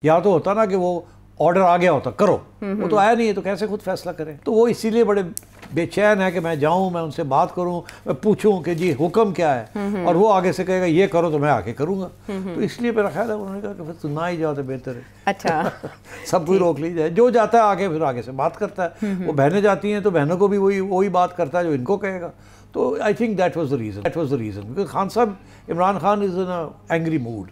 یا تو ہوتا نا کہ وہ آرڈر آ گیا ہوتا کرو، وہ تو آیا نہیں ہے تو کیسے خود فیصلہ کریں. تو وہ اسی لیے بڑے بے چین ہے کہ میں جاؤں، میں ان سے بات کروں، میں پوچھوں کہ جی حکم کیا ہے، اور وہ آگے سے کہے گا یہ کرو تو میں آ کے کروں گا. تو اس لیے میرا خیال ہے انہوں نے کہا کہ پھر تو نہ ہی جاؤ تو بہتر ہے. اچھا سب کوئی روک لی جائے، جو جاتا ہے آگے پھر آگے سے بات کرتا ہے. وہ بہنیں جاتی ہیں تو بہنوں کو بھی وہی بات کرتا ہے جو ان کو کہے گا. تو I think that was the reason because Khan صاحب، عمران خان از ان اینگری موڈ،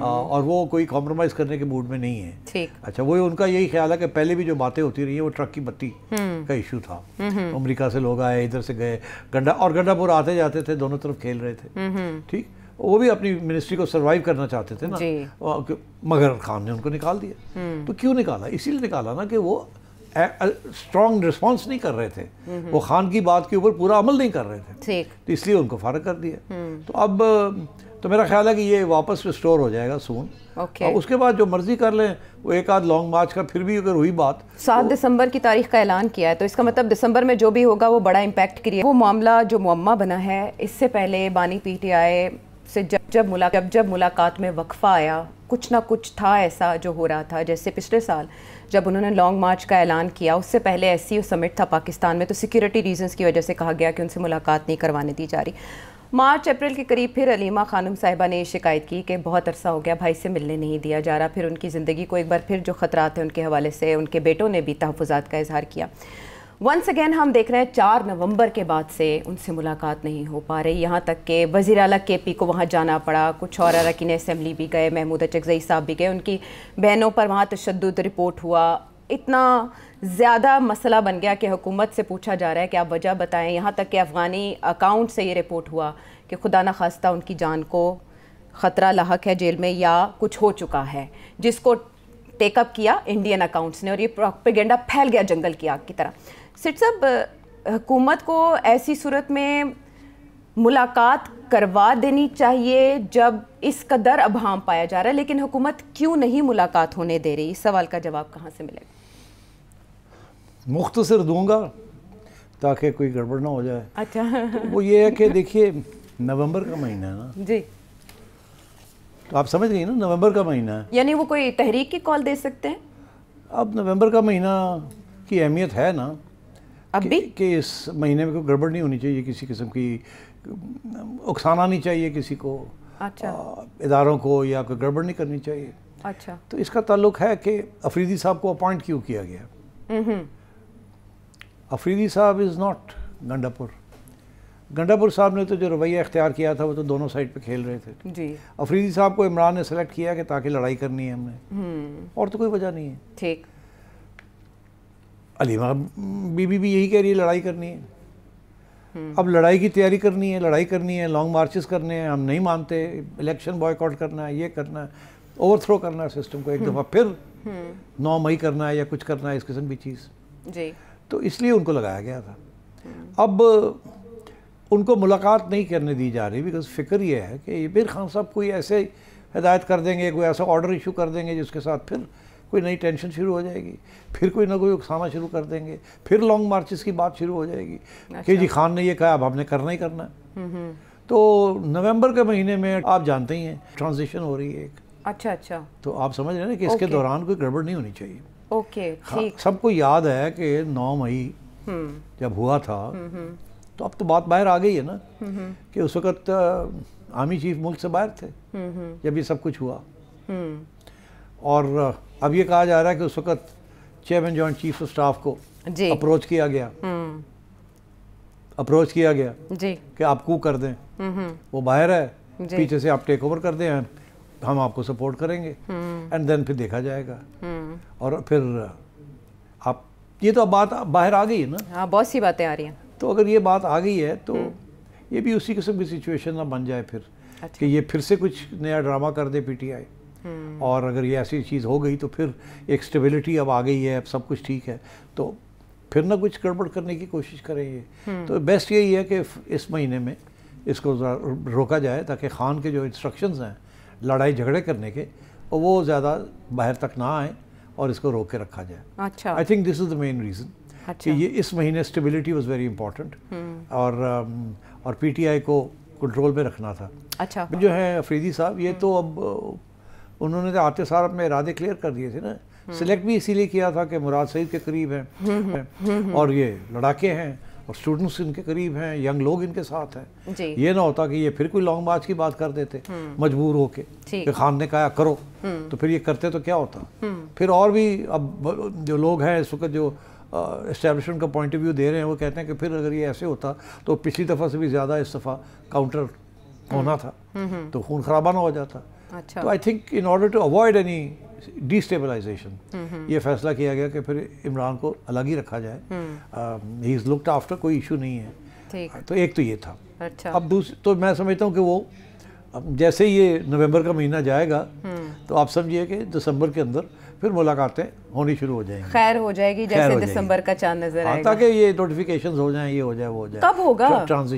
اور وہ کوئی کمپرومائز کرنے کے موڈ میں نہیں ہے. اچھا، وہ ان کا یہی خیال ہے کہ پہلے بھی جو باتیں ہوتی رہی ہیں وہ ٹرک کی بتی کا ایشو تھا. امریکہ سے لوگ آئے، ادھر سے گئے، گنڈا پور آتے جاتے تھے، دونوں طرف کھیل رہے تھے. ٹھیک، وہ بھی اپنی منسٹری کو سروائیو کرنا چاہتے تھے نا، مگر خان نے ان کو نکال دیا. تو کیوں نکالا؟ اسی لیے نکالا نا کہ وہ اسٹرانگ رسپانس نہیں کر رہے تھے، وہ خان کی بات کے اوپر پورا عمل نہیں کر رہے تھے، تو اس لیے ان کو فارغ کر دیا. تو اب تو میرا خیال ہے کہ یہ واپس ریسٹور ہو جائے گا سون. اس کے بعد جو مرضی کر لیں، وہ ایک آدھ لانگ مارچ کا پھر بھی اگر ہوئی بات. 7 دسمبر کی تاریخ کا اعلان کیا ہے، تو اس کا مطلب دسمبر میں جو بھی ہوگا وہ بڑا امپیکٹ کریے. وہ معاملہ جو معمہ بنا ہے، اس سے پہلے بانی پی ٹی آئی سے جب ملاقات میں وقفہ آیا، کچھ نہ کچھ تھا ایسا جو ہو رہا تھا. جیسے پچھلے سال جب انہوں نے لانگ مارچ کا اعلان کیا، اس سے پہلے ایس سی او سمٹ تھا پاکستان میں، تو سیکیورٹی ریزنز کی وجہ سے کہا گیا کہ ان سے ملاقات نہیں کروانے دی جا رہی. مارچ اپریل کے قریب پھر علیمہ خانم صاحبہ نے شکایت کی کہ بہت عرصہ ہو گیا بھائی سے ملنے نہیں دیا جا رہا. پھر ان کی زندگی کو ایک بار پھر جو خطرات ہیں ان کے حوالے سے ان کے بیٹوں نے بھی تحفظات کا اظہار کیا. ونس اگین ہم دیکھ رہے ہیں 4 نومبر کے بعد سے ان سے ملاقات نہیں ہو پا رہی، یہاں تک کہ وزیر اعلیٰ کے پی کو وہاں جانا پڑا. کچھ اور اراکین اسمبلی بھی گئے، محمود اچکزئی صاحب بھی گئے، ان کی بہنوں پر وہاں تشدد رپورٹ ہوا. اتنا زیادہ مسئلہ بن گیا کہ حکومت سے پوچھا جا رہا ہے کہ آپ وجہ بتائیں. یہاں تک کہ افغانی اکاؤنٹ سے یہ رپورٹ ہوا کہ خدا نخواستہ ان کی جان کو خطرہ لاحق ہے جیل میں یا کچھ ہو چکا ہے، جس کو ٹیک اپ کیا انڈین اکاؤنٹس نے، اور یہ پروپیگنڈا پھیل گیا جنگل کی آگ کی طرح. سٹ صاحب، حکومت کو ایسی صورت میں ملاقات کروا دینی چاہیے جب اس قدر ابہام پایا جا رہا ہے، لیکن حکومت کیوں نہیں ملاقات ہونے دے رہی؟ اس سوال کا جواب کہاں سے ملے گا؟ مختصر دوں گا تاکہ کوئی گڑبڑ نہ ہو جائے. اچھا، وہ یہ ہے کہ دیکھیے نومبر کا مہینہ ہے نا جی، تو آپ سمجھ گئی نا نومبر کا مہینہ ہے، یعنی وہ کوئی تحریک کی کال دے سکتے ہیں؟ اب نومبر کا مہینہ کی اہمیت ہے نا اب بھی کہ اس مہینے میں کوئی گڑبڑ نہیں ہونی چاہیے، کسی قسم کی اکسانا نہیں چاہیے کسی کو، اچھا اداروں کو، یا کوئی گڑبڑ نہیں کرنی چاہیے. اچھا، تو اس کا تعلق ہے کہ افریدی صاحب کو اپوائنٹ کیوں کیا گیا. افریدی صاحب از ناٹ گنڈا پور صاحب نے تو جو رویہ اختیار کیا تھا وہ تو دونوں سائڈ پہ کھیل رہے تھے. جی، افریدی صاحب کو عمران نے سلیکٹ کیا کہ تاکہ لڑائی کرنی ہے ہم نے، اور تو کوئی وجہ نہیں ہے. ٹھیک. علیمہ بی بی بھی یہی کہہ رہی ہے لڑائی کرنی ہے. اب لڑائی کی تیاری کرنی ہے، لانگ مارچز کرنے ہیں، ہم نہیں مانتے، الیکشن بوائیکاٹ کرنا ہے، یہ کرنا ہے، اوور تھرو کرنا ہے سسٹم کو ایک دفعہ، پھر 9 مئی کرنا ہے یا کچھ کرنا ہے، اس قسم کی چیز. جی، تو اس لیے ان کو لگایا گیا تھا. اب ان کو ملاقات نہیں کرنے دی جا رہی بیکاز فکر یہ ہے کہ یہ پھر خان صاحب کوئی ایسے ہدایت کر دیں گے، کوئی ایسا آرڈر ایشو کر دیں گے جس کے ساتھ پھر کوئی نئی ٹینشن شروع ہو جائے گی، پھر کوئی نہ کوئی اکسانا شروع کر دیں گے، پھر لانگ مارچز کی بات شروع ہو جائے گی کہ جی خان نے یہ کہا اب ہم نے کرنا ہی کرنا ہے. تو نومبر کے مہینے میں آپ جانتے ہی ہیں ٹرانزیشن ہو رہی ہے ایک. اچھا، تو آپ سمجھ رہے ہیں کہ اس کے دوران کوئی گڑبڑ نہیں ہونی چاہیے. اوکے، ٹھیک. سب کو یاد ہے کہ 9 مئی جب ہوا تھا تو اب تو بات باہر آ گئی ہے نا کہ اس وقت آرمی چیف ملک سے باہر تھے جب یہ سب کچھ ہوا، اور اب یہ کہا جا رہا ہے کہ اس وقت chairman joint chief of staff کو اپروچ کیا گیا جی کہ آپ کو کر دیں، وہ باہر ہے، پیچھے سے آپ ٹیک اوور کر دیں، ہم آپ کو سپورٹ کریں گے، اینڈ دین پھر دیکھا جائے گا. اور پھر آپ یہ تو اب بات باہر آ گئی ہے نا. ہاں، بہت سی باتیں آ رہی ہیں. تو اگر یہ بات آ گئی ہے تو یہ بھی اسی قسم کی سچویشن نہ بن جائے پھر کہ یہ پھر سے کچھ نیا ڈرامہ کر دے پی ٹی آئی. اور اگر یہ ایسی چیز ہو گئی تو پھر ایک سٹیبلٹی اب آ گئی ہے، اب سب کچھ ٹھیک ہے، تو پھر نہ کچھ گڑبڑ کرنے کی کوشش کریں یہ. تو بیسٹ یہی ہے کہ اس مہینے میں اس کو روکا جائے تاکہ خان کے جو انسٹرکشنز ہیں لڑائی جھگڑے کرنے کے وہ زیادہ باہر تک نہ آئیں اور اس کو روک کے رکھا جائے. اچھا، I think this is the main reason کہ یہ اس مہینے اسٹیبلٹی واز ویری امپورٹنٹ، اور پی ٹی آئی کو کنٹرول میں رکھنا تھا. اچھا، جو ہے افریدی صاحب یہ تو اب انہوں نے آتے سار اپنے ارادے کلیئر کر دیے تھے نا. سلیکٹ بھی اسی لیے کیا تھا کہ مراد سعید کے قریب ہیں اور یہ لڑاکے ہیں اور اسٹوڈنٹس ان کے قریب ہیں, ینگ لوگ ان کے ساتھ ہیں. یہ نہ ہوتا کہ یہ پھر کوئی لانگ مارچ کی بات کر دیتے مجبور ہو کے کہ خان نے کہا کرو, تو پھر یہ کرتے تو کیا ہوتا. پھر اور بھی اب جو لوگ ہیں اس وقت جو اسٹیبلشمنٹ کا پوائنٹ آف ویو دے رہے ہیں وہ کہتے ہیں کہ پھر اگر یہ ایسے ہوتا تو پچھلی دفعہ سے بھی زیادہ اس دفعہ کاؤنٹر ہونا تھا تو خون خرابہ نہ ہو جاتا. تو I think in order to avoid any destabilization یہ فیصلہ کیا گیا کہ پھر عمران کو الگ ہی رکھا جائے. ہی از لکڈ آفٹر, کوئی ایشو نہیں ہے. تو ایک تو یہ تھا. اب دوسری تو میں سمجھتا ہوں کہ وہ جیسے یہ نومبر کا مہینہ جائے گا تو آپ سمجھیے کہ دسمبر کے اندر پھر ملاقاتیں ہونی شروع ہو جائیں گی, خیر ہو جائے گی جیسے دسمبر کا چاند نظر آئے گا, تاکہ یہ نوٹیفیکیشنز ہو جائیں, یہ ہو جائے وہ ہو جائے. کب ہوگا,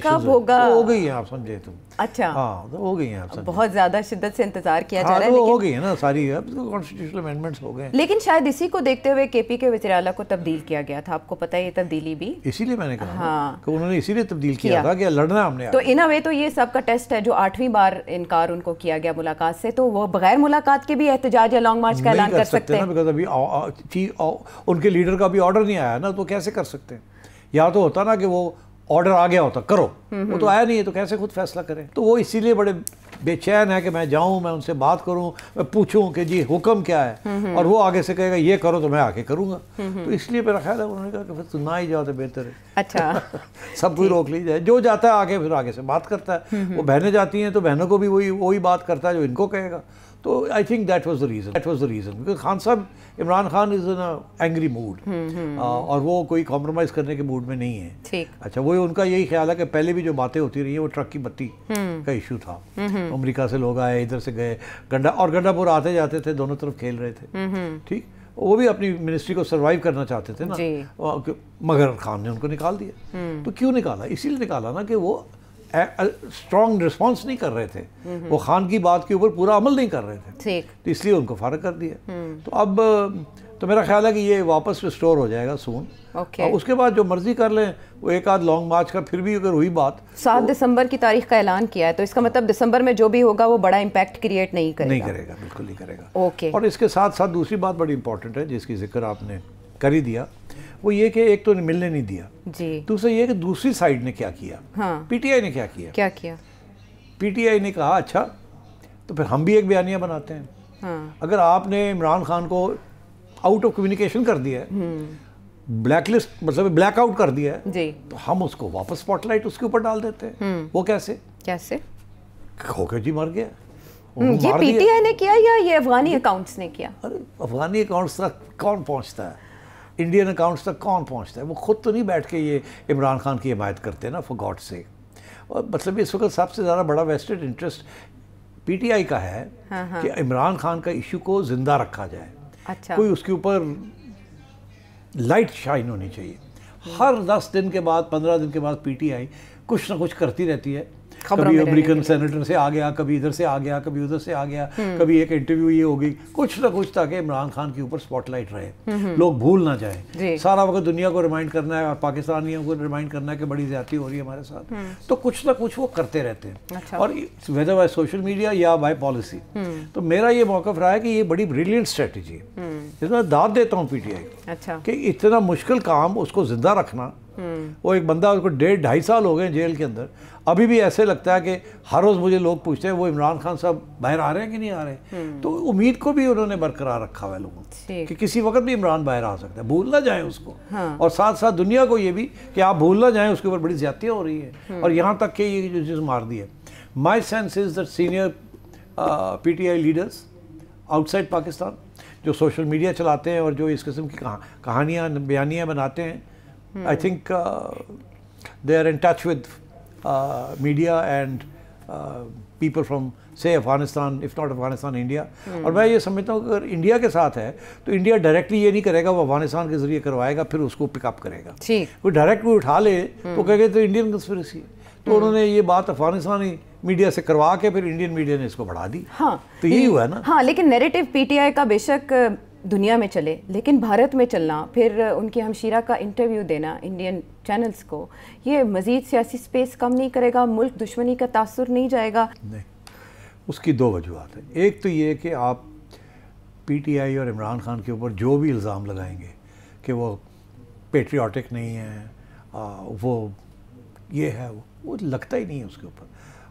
کب ہوگا؟ ہو گئی ہیں آپ سمجھے تم. اچھا ہاں ہو گئی ہیں آپ سمجھے. بہت زیادہ شدت سے انتظار کیا جا رہا ہے. ہو گئی ہے نا ساری کانسٹیٹیوشنل امینڈمنٹس ہو گئے. لیکن شاید اسی کو دیکھتے ہوئے کے پی کے وزیر اعلیٰ کو تبدیل کیا گیا تھا, آپ کو پتہ ہے یہ تبدیلی بھی اسی لیے میں نے کہا کہ انہوں نے اسی لیے تبدیل کیا تھا کہ لڑنا ہم نے. تو ان وے تو یہ سب کا ٹیسٹ ہے جو 8ویں بار انکار ان کو کیا گیا ملاقات سے, تو وہ بغیر ملاقات کے بھی احتجاج یا لانگ مارچ کا اعلان کر سکتے ہیں. بیکاز ابھی ان کے لیڈر کا بھی آرڈر نہیں آیا نا, تو کیسے کر سکتے ہیں. یا تو ہوتا نا کہ وہ آرڈر آ گیا ہوتا کرو, وہ تو آیا نہیں ہے تو کیسے خود فیصلہ کریں. تو وہ اسی لیے بڑے بے چین ہے کہ میں جاؤں, میں ان سے بات کروں, میں پوچھوں کہ جی حکم کیا ہے, اور وہ آگے سے کہے گا یہ کرو تو میں آ کے کروں گا. تو اس لیے میرا خیال ہے انہوں نے کہا کہ پھر تو نہ ہی جاؤ تو بہتر ہے. اچھا سب کوئی روک لی جائے, جو جاتا ہے آگے پھر آگے سے بات کرتا ہے. وہ بہنیں جاتی ہیں تو بہنوں کو بھی وہی بات کرتا ہے جو ان کو کہے گا. تو I think that was the reason because Khan صاحب, عمران خان از ان اینگری موڈ, اور وہ کوئی کمپرومائز کرنے کے موڈ میں نہیں ہے. اچھا وہ ان کا یہی خیال ہے کہ پہلے بھی جو باتیں ہوتی رہی ہیں وہ ٹرک کی بتی کا ایشو تھا. امریکہ سے لوگ آئے, ادھر سے گئے, اور گنڈا پور آتے جاتے تھے, دونوں طرف کھیل رہے تھے. ٹھیک, وہ بھی اپنی منسٹری کو سروائیو کرنا چاہتے تھے نا, مگر خان نے ان کو نکال دیا. تو کیوں نکالا؟ اسی لیے نکالا نا کہ وہ اسٹرانگ رسپانس نہیں کر رہے تھے, وہ خان کی بات کے اوپر پورا عمل نہیں کر رہے تھے, تو اس لیے ان کو فارغ کر دیا. تو اب تو میرا خیال ہے کہ یہ واپس ریسٹور ہو جائے گا سون. اس کے بعد جو مرضی کر لیں, وہ ایک آدھ لانگ مارچ کا پھر بھی اگر ہوئی بات. 7 دسمبر کی تاریخ کا اعلان کیا ہے, تو اس کا مطلب دسمبر میں جو بھی ہوگا وہ بڑا امپیکٹ کریٹ نہیں کرے گا. نہیں کرے گا, بالکل نہیں کرے گا. اور اس کے ساتھ ساتھ دوسری بات بڑی امپورٹنٹ ہے جس کی ذکر آپ نے کر ہی دیا, وہ یہ کہ ایک تو ملنے نہیں دیا, دوسرا یہ کہ دوسری سائیڈ نے کیا کیا, پی ٹی آئی نے کیا کیا. پی ٹی آئی نے کہا اچھا تو پھر ہم بھی ایک بیانیہ بناتے ہیں. اگر آپ نے عمران خان کو آؤٹ آف کمیونیکیشن کر دیا ہے, بلیک لسٹ مطلب بلیک آؤٹ کر دیا ہے, تو ہم اس کو واپس اسپاٹ لائٹ اس کے اوپر ڈال دیتے ہیں. وہ کیسے ہو کے جی مر گیا. یہ پی ٹی آئی نے کیا یا یہ افغانی اکاؤنٹس نے کیا؟ ارے افغانی اکاؤنٹس تک کون پہنچتا ہے, انڈین اکاؤنٹس تک کون پہنچتا ہے. وہ خود تو نہیں بیٹھ کے یہ عمران خان کی حمایت کرتے نا, فار گاڈ سیک. اور مطلب اس وقت سب سے زیادہ بڑا vested interest P T I کا ہے کہ عمران خان کا ایشو کو زندہ رکھا جائے. کوئی اس کے اوپر لائٹ شائن ہونی چاہیے. ہر 10 دن کے بعد 15 دن کے بعد پی ٹی آئی کچھ نہ کچھ کرتی رہتی ہے. کبھی امریکن سینیٹر سے آ گیا, کبھی ادھر سے آ گیا, کبھی ادھر سے آ گیا, کبھی ایک انٹرویو یہ ہو گئی, کچھ نہ کچھ, تاکہ عمران خان کے اوپر اسپاٹ لائٹ رہے, لوگ بھول نہ جائیں. سارا وقت دنیا کو ریمائنڈ کرنا ہے اور پاکستانیوں کو ریمائنڈ کرنا ہے کہ بڑی زیادتی ہو رہی ہے ہمارے ساتھ. تو کچھ نہ کچھ وہ کرتے رہتے ہیں, اور ویدر بائی سوشل میڈیا یا بائی پالیسی. تو میرا یہ موقف رہا ہے کہ یہ بڑی بریلینٹ اسٹریٹجی ہے, جس میں داد دیتا ہوں پی ٹی آئی کہ اتنا مشکل کام اس کو زندہ رکھنا. وہ ایک بندہ اس کو 1.5 سال ہو گئے جیل کے اندر, ابھی بھی ایسے لگتا ہے کہ ہر روز مجھے لوگ پوچھتے ہیں وہ عمران خان صاحب باہر آ رہے ہیں کہ نہیں آ رہے. تو امید کو بھی انہوں نے برقرار رکھا ہوا ہے لوگوں کہ کسی وقت بھی عمران باہر آ سکتا ہے, بھول نہ جائیں اس کو. اور ساتھ ساتھ دنیا کو یہ بھی کہ آپ بھول نہ جائیں اس کے اوپر بڑی زیادتیاں ہو رہی ہیں, اور یہاں تک کہ یہ جو چیز مار دی ہے. My sense is that senior P T I leaders outside Pakistan جو سوشل میڈیا چلاتے ہیں اور جو اس قسم کی کہانیاں بیانیاں بناتے ہیں, I think they are in touch with media and people from say Afghanistan, if not Afghanistan, India. اور میں یہ سمجھتا ہوں کہ اگر انڈیا کے ساتھ ہے تو انڈیا ڈائریکٹلی یہ نہیں کرے گا, وہ افغانستان کے ذریعے کروائے گا, پھر اس کو پک اپ کرے گا. کوئی ڈائریکٹ کوئی اٹھا لے تو کہے گا تو انڈین کنسپریسی ہے. تو انہوں نے یہ بات افغانستانی میڈیا سے کروا کے پھر انڈین میڈیا نے اس کو بڑھا دی. تو یہی ہوا ہے نا. ہاں, لیکن نیریٹو پی ٹی آئی کا بے شک دنیا میں چلے, لیکن بھارت میں چلنا, پھر ان کی ہمشیرہ کا انٹرویو دینا انڈین چینلز کو, یہ مزید سیاسی سپیس کم نہیں کرے گا, ملک دشمنی کا تاثر نہیں جائے گا؟ نہیں, اس کی 2 وجوہات ہیں. ایک تو یہ کہ آپ پی ٹی آئی اور عمران خان کے اوپر جو بھی الزام لگائیں گے کہ وہ پیٹریوٹک نہیں ہے، وہ یہ ہے، وہ لگتا ہی نہیں ہے اس کے اوپر.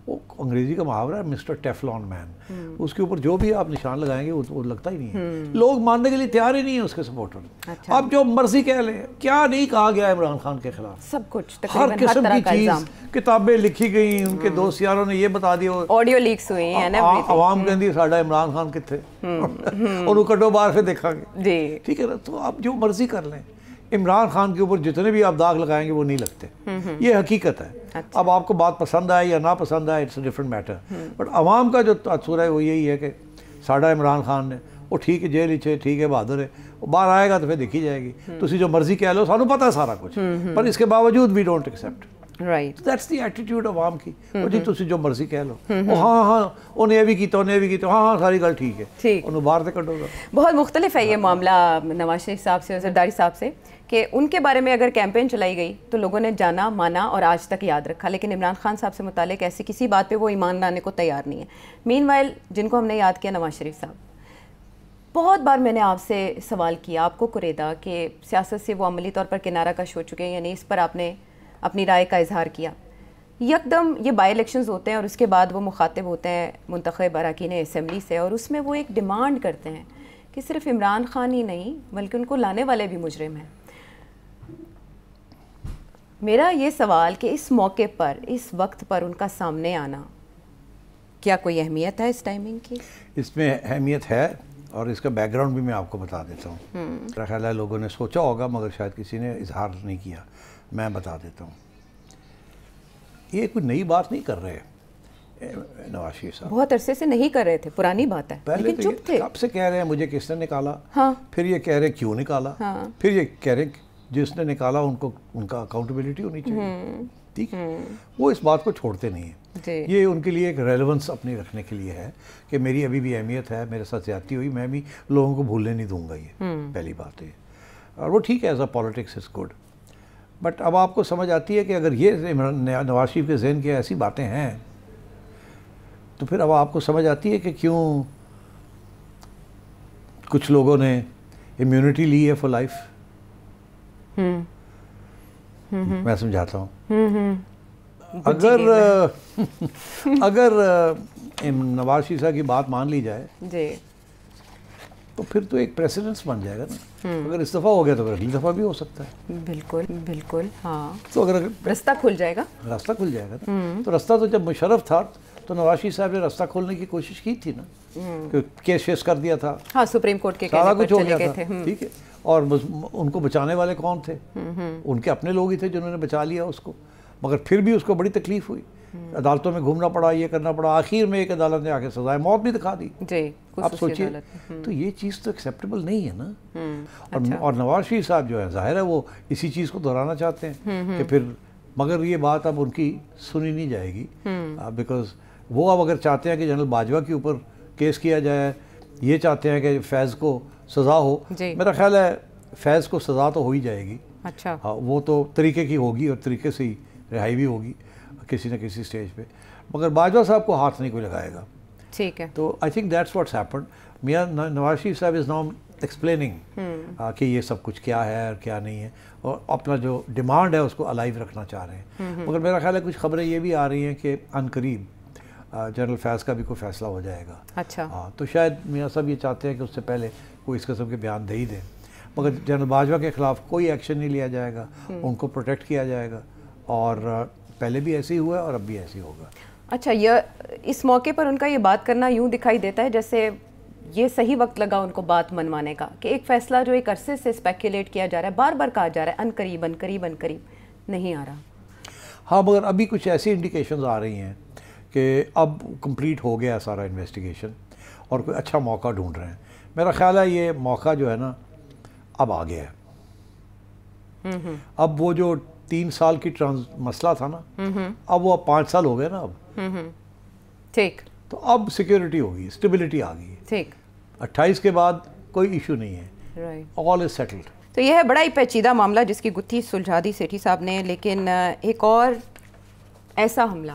وہ انگریزی کا محاورہ ہے مسٹر ٹیفلون مین، اس کے اوپر جو بھی آپ نشان لگائیں گے وہ لگتا ہی نہیں ہے. لوگ ماننے کے لیے تیار ہی نہیں ہیں اس کے سپورٹر. آپ جو مرضی کہہ لیں، کیا نہیں کہا گیا عمران خان کے خلاف، سب کچھ ہر قسم کی چیز، کتابیں لکھی گئیں، ان کے دوست یاروں نے یہ بتا دیا، آڈیو لیکس ہوئی ہیں نا، عوام کہندی ساڈا عمران خان کتنے اور وہ کڈو باہر سے دیکھا گے. جی ٹھیک ہے نا. تو آپ جو مرضی کر لیں، عمران خان کے اوپر جتنے بھی آپ داغ لگائیں گے وہ نہیں لگتے. یہ حقیقت ہے. اب آپ کو بات پسند آئے یا نہ پسند آئے، it's a different matter. But عوام کا جو تاثر ہے وہ یہی ہے کہ ساڈا عمران خان نے وہ ٹھیک ہے جیل ہی ٹھیک ہے، بہادر ہے، وہ باہر آئے گا تو پھر دیکھی جائے گی. تسی جو مرضی کہہ لو، سانو پتہ ہے سارا کچھ، پر اس کے باوجود we don't accept. Right, that's the attitude عوام کی. جی تسی جو مرضی کہہ لو، ہاں انہیں یہ بھی کیتا، انہیں یہ بھی کیتا، ہاں ساری گل ٹھیک ہے، انہوں باہر سے کڈو گا. بہت مختلف ہے یہ معاملہ نواز شریف صاحب سے اور زرداری صاحب سے، کہ ان کے بارے میں اگر کیمپین چلائی گئی تو لوگوں نے جانا مانا اور آج تک یاد رکھا، لیکن عمران خان صاحب سے متعلق ایسی کسی بات پہ وہ ایمان لانے کو تیار نہیں ہے. مین وائل جن کو ہم نے یاد کیا، نواز شریف صاحب. بہت بار میں نے آپ سے سوال کیا، آپ کو قریدا، کہ سیاست سے وہ عملی طور پر کنارہ کش ہو چکے ہیں، یعنی اس پر آپ نے اپنی رائے کا اظہار کیا. یکدم یہ بائی الیکشنز ہوتے ہیں اور اس کے بعد وہ مخاطب ہوتے ہیں منتخب اراکین اسمبلی سے، اور اس میں وہ ایک ڈیمانڈ کرتے ہیں کہ صرف عمران خان ہی نہیں بلکہ ان کو لانے والے بھی مجرم ہیں. میرا یہ سوال کہ اس موقع پر، اس وقت پر ان کا سامنے آنا، کیا کوئی اہمیت ہے اس ٹائمنگ کی؟ اس میں اہمیت ہے، اور اس کا بیک گراؤنڈ بھی میں آپ کو بتا دیتا ہوں. میرا خیال ہے لوگوں نے سوچا ہوگا مگر شاید کسی نے اظہار نہیں کیا. میں بتا دیتا ہوں. یہ کوئی نئی بات نہیں کر رہے نواز شریف صاحب، بہت عرصے سے نہیں کر رہے تھے، پرانی بات ہے، پہلے لیکن چپ تھے. کب سے کہہ رہے ہیں مجھے کس نے نکالا، ہاں، پھر یہ کہہ رہے ہیں کیوں نکالا، پھر یہ کہہ رہے ہیں جس نے نکالا ان کا اکاؤنٹیبلٹی ہونی چاہیے. ٹھیک ہے، وہ اس بات کو چھوڑتے نہیں ہیں. یہ ان کے لیے ایک ریلیونس اپنی رکھنے کے لیے ہے کہ میری ابھی بھی اہمیت ہے، میرے ساتھ زیادتی ہوئی، میں بھی لوگوں کو بھولنے نہیں دوں گا. یہ پہلی بات ہے، اور وہ ٹھیک ہے، as a politics is good. But اب آپ کو سمجھ آتی ہے کہ اگر یہ نواز شریف کے ذہن کی ایسی باتیں ہیں تو پھر اب آپ کو سمجھ آتی ہے کہ کیوں کچھ لوگوں نے امیونٹی لی ہے فار لائف. میں سمجھاتا ہوں. اگر نواز شریف صاحب کی بات مان لی جائے تو پھر تو ایک پریسیڈنس بن جائے گا نا. اگر اس دفعہ ہو گیا تو اگلی دفعہ بھی ہو سکتا ہے. بالکل بالکل، ہاں. تو اگر راستہ کھل جائے گا، راستہ کھل جائے گا نا. تو راستہ تو جب مشرف تھا تو نواز شریف صاحب نے راستہ کھولنے کی کوشش کی تھی نا، کیس فیس کر دیا تھا، ہاں، سپریم کورٹ کے سارا کچھ ہو گیا تھا. ٹھیک ہے، اور ان کو بچانے والے کون تھے؟ ان کے اپنے لوگ ہی تھے جنہوں نے بچا لیا اس کو. مگر پھر بھی اس کو بڑی تکلیف ہوئی، عدالتوں میں گھومنا پڑا، یہ کرنا پڑا. آخر میں ایک عدالت نے آ کے سزائے موت بھی دکھا دی. اب سوچیے، تو یہ چیز تو ایکسیپٹیبل نہیں ہے نا. اور نواز شریف صاحب جو ہے ظاہر ہے وہ اسی چیز کو دہرانا چاہتے ہیں کہ پھر، مگر یہ بات اب ان کی سنی نہیں جائے گی، بیکاز وہ اب اگر چاہتے ہیں کہ جنرل باجوہ کے اوپر کیس کیا جائے، یہ چاہتے ہیں کہ فیض کو سزا ہو. میرا خیال ہے فیض کو سزا تو ہو ہی جائے گی. اچھا، وہ تو طریقے کی ہوگی اور طریقے سے ہی رہائی بھی ہوگی کسی نہ کسی سٹیج پہ، مگر باجوہ صاحب کو ہاتھ نہیں کوئی لگائے گا. ٹھیک ہے. تو I think that's what's happened. Mian Nawaz Sharif صاحب از ناؤ ایکسپلیننگ کہ یہ سب کچھ کیا ہے اور کیا نہیں ہے، اور اپنا جو ڈیمانڈ ہے اس کو الائیو رکھنا چاہ رہے ہیں. مگر میرا خیال ہے کچھ خبریں یہ بھی آ رہی ہیں کہ عنقریب جنرل فیض کا بھی کوئی فیصلہ ہو جائے گا. اچھا، ہاں، تو شاید میاں صاحب یہ چاہتے ہیں کہ اس سے پہلے کوئی اس قسم کے بیان دے ہی دیں. مگر جنرل باجوہ کے خلاف کوئی ایکشن نہیں لیا جائے گا، ان کو پروٹیکٹ کیا جائے گا، اور پہلے بھی ایسے ہی ہوا ہے اور اب بھی ایسے ہی ہوگا. اچھا، یہ اس موقع پر ان کا یہ بات کرنا یوں دکھائی دیتا ہے جیسے یہ صحیح وقت لگا ان کو بات منوانے کا، کہ ایک فیصلہ جو ایک عرصے سے اسپیکولیٹ کیا جا رہا ہے، بار بار کہا جا رہا ہے عنقریب عنقریب عنقریب، نہیں آ رہا. ہاں، مگر ابھی کچھ ایسی انڈیکیشنز آ رہی ہیں کہ اب کمپلیٹ ہو گیا سارا انویسٹیگیشن اور کوئی اچھا موقع ڈھونڈ رہے ہیں. میرا خیال ہے یہ موقع جو ہے نا اب آ گیا ہے. اب وہ جو 3 سال کی مسئلہ تھا نا، اب وہ 5 سال ہو گئے نا. اب ٹھیک، تو اب سیکیورٹی ہوگی، اسٹیبلٹی آ گئی. ٹھیک، 28 کے بعد کوئی ایشو نہیں ہے، آل از سیٹلڈ. تو یہ ہے بڑا ہی پیچیدہ معاملہ جس کی گتھی سلجھا دی سیٹھی صاحب نے. لیکن ایک اور ایسا حملہ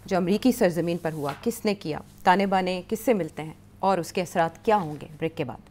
جو امریکی سرزمین پر ہوا، کس نے کیا، تانے بانے کس سے ملتے ہیں اور اس کے اثرات کیا ہوں گے؟ بریک کے بعد.